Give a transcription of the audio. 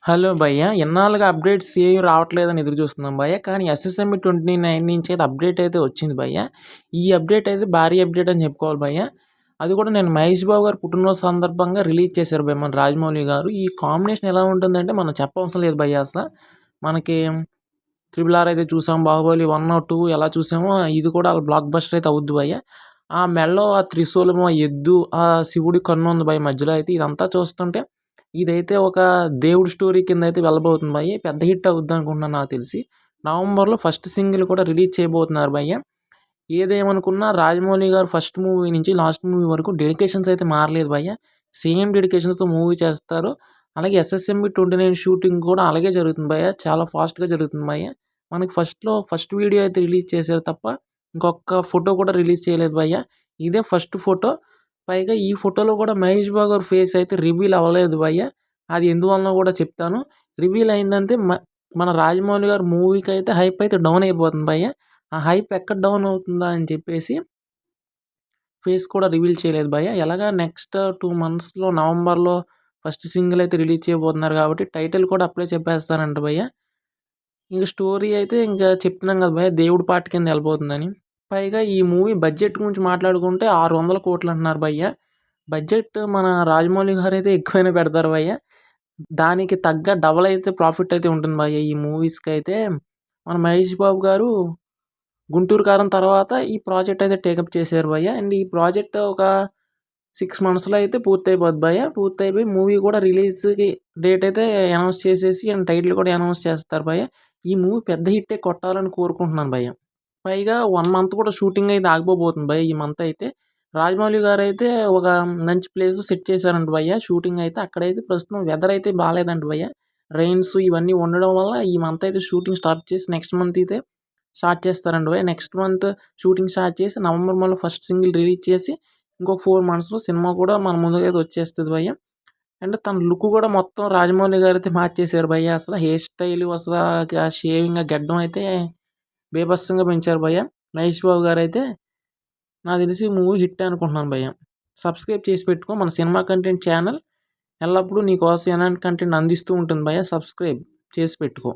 Hello భయ్య! ఇన్నాళ్ళుగా updates ఏవి రావట్లేదని ఎదురు చూస్తున్నాం భయ్య. కానీ ఎస్ఎస్ఎంబీ 29 నుంచి అయితే అప్డేట్ అయితే వచ్చింది భయ్య. ఈ అప్డేట్ అయితే భారీ అప్డేట్ అని చెప్పుకోవాలి భయ్య. అది కూడా నేను మహేష్ బాబు గారి పుట్టినరోజు సందర్భంగా రిలీజ్ చేశారు భయ్య మన రాజమౌళి గారు. ఈ కాంబినేషన్ ఎలా ఉంటుందంటే మనం చెప్పవసరం లేదు భయ్య అసల. మనకి 'ట్రిపుల్ ఆర్' అయితే చూసాం. 'బాహుబలి 1, 2' ఎలా చూసామో ఇది కూడా బ్లాక్ బస్టర్ అయితే అవుద్ది భయ్య. ఆ మెడలో ఆ త్రిశూలము, ఆ ఎద్దు, ఆ శివుడి కన్ను ఉంది భయ్య మధ్యలో అయితే. ఇదంతా చూస్తుంటే ఇదైతే ఒక దేవుడి స్టోరీ కింద అయితే వెళ్ళబోతుంది భయ్య. పెద్ద హిట్ అవుద్ది అనుకుంటున్నాను నాకు తెలిసి. నవంబర్‌లో ఫస్ట్ సింగిల్ కూడా రిలీజ్ చేయబోతున్నారు భయ్య. ఏదేమనుకున్నా రాజమౌళి గారు ఫస్ట్ మూవీ నుంచి లాస్ట్ మూవీ వరకు డెడికేషన్స్ అయితే మారలేదు భయ్య. సేమ్ డెడికేషన్స్‌తో మూవీ చేస్తారు. అలాగే ఎస్ఎస్ఎంబీ 29 షూటింగ్ కూడా అలాగే జరుగుతుంది భయ్య. చాలా ఫాస్ట్‌గా జరుగుతుంది భయ్య. మనకి ఫస్ట్ వీడియో అయితే రిలీజ్ చేశారు తప్ప ఇంకొక్క ఫోటో కూడా రిలీజ్ చేయలేదు భయ్య. ఇదే ఫస్ట్ ఫోటో. పైగా ఈ ఫోటోలో కూడా మహేష్ బాబు గారి ఫేస్ అయితే రివీల్ అవ్వలేదు భయ్య. అది ఎందువలనో కూడా చెప్తాను. రివీల్ అయిందంటే మన రాజమౌళి గారి మూవీకి అయితే హైప్ అయితే డౌన్ అయిపోతుంది భయ్య. ఆ హైప్ ఎక్కడ డౌన్ అవుతుందా అని చెప్పేసి ఫేస్ కూడా రివీల్ చేయలేదు భయ్య. ఎలాగా నెక్స్ట్ 2 మంత్స్‌లో నవంబర్‌లో ఫస్ట్ సింగిల్ అయితే రిలీజ్ చేయబోతున్నారు కాబట్టి టైటిల్ కూడా అప్పుడే చెప్పేస్తారంట భయ్య. ఇంక స్టోరీ అయితే ఇంకా చెప్తున్నాం కదా భయ్య దేవుడి పాట కింద వెళ్ళిపోతుందని. పైగా ఈ మూవీ బడ్జెట్ గురించి మాట్లాడుకుంటే 600,00,00,000 అంటున్నారు భయ్య. బడ్జెట్ మన రాజమౌళి గారైతే ఎక్కువనే పెడతారు భయ్య. దానికి తగ్గ డబల్ అయితే ప్రాఫిట్ అయితే ఉంటుంది భయ్య ఈ మూవీస్‌కైతే. మన మహేష్ బాబు గారు 'గుంటూరు కారం' తర్వాత ఈ ప్రాజెక్ట్ అయితే టేకప్ చేశారు భయ్య. అండ్ ఈ ప్రాజెక్ట్ ఒక 6 మంత్స్‌లో అయితే పూర్తయిపోద్ది భయ్య. పూర్తయిపోయి మూవీ కూడా రిలీజ్‌కి డేట్ అయితే అనౌన్స్ చేసేసి అండ్ టైటిల్ కూడా అనౌన్స్ చేస్తారు భయ్య. ఈ మూవీ పెద్ద హిట్టే కొట్టాలని కోరుకుంటున్నాను భయ్య. పైగా 1 మంత్ కూడా షూటింగ్ అయితే ఆగిపోబోతుంది భయ్య ఈ మంత్ అయితే. రాజమౌళి గారైతే ఒక మంచి ప్లేస్ సెట్ చేశారంట భయ్య. షూటింగ్ అయితే అక్కడైతే ప్రస్తుతం వెదర్ అయితే బాలేదంట భయ్య. రెయిన్స్ ఇవన్నీ ఉండడం వల్ల ఈ మంత్ అయితే షూటింగ్ స్టార్ట్ చేసి నెక్స్ట్ మంత్ అయితే స్టార్ట్ చేస్తారంట భయ్య. నెక్స్ట్ మంత్ షూటింగ్ స్టార్ట్ చేసి నవంబర్ మళ్ళీ ఫస్ట్ సింగిల్ రిలీజ్ చేసి ఇంకొక 4 మంత్స్‌లో సినిమా కూడా మన ముందుకైతే వచ్చేస్తది భయ్య. అండ్ తన లుక్ కూడా మొత్తం రాజమౌళి గారైతే మార్చేశారు భయ్య. అసలు హెయిర్ స్టైల్ అసల ఆ షేవింగ్, ఆ గడ్డం అయితే బీభత్సంగా పెంచారు భయ్య. మహేష్ బాబు గారైతే నాకు తెలిసి మూవీ హిట్టే అనుకుంటున్నాను భయ్య. సబ్స్క్రైబ్ చేసి పెట్టుకో. మన సినిమా కంటెంట్ ఛానల్ ఎల్లప్పుడూ నీకోసం ఎలాంటి కంటెంట్ అందిస్తూ ఉంటుంది భయ్య. సబ్స్క్రైబ్ చేసి పెట్టుకో.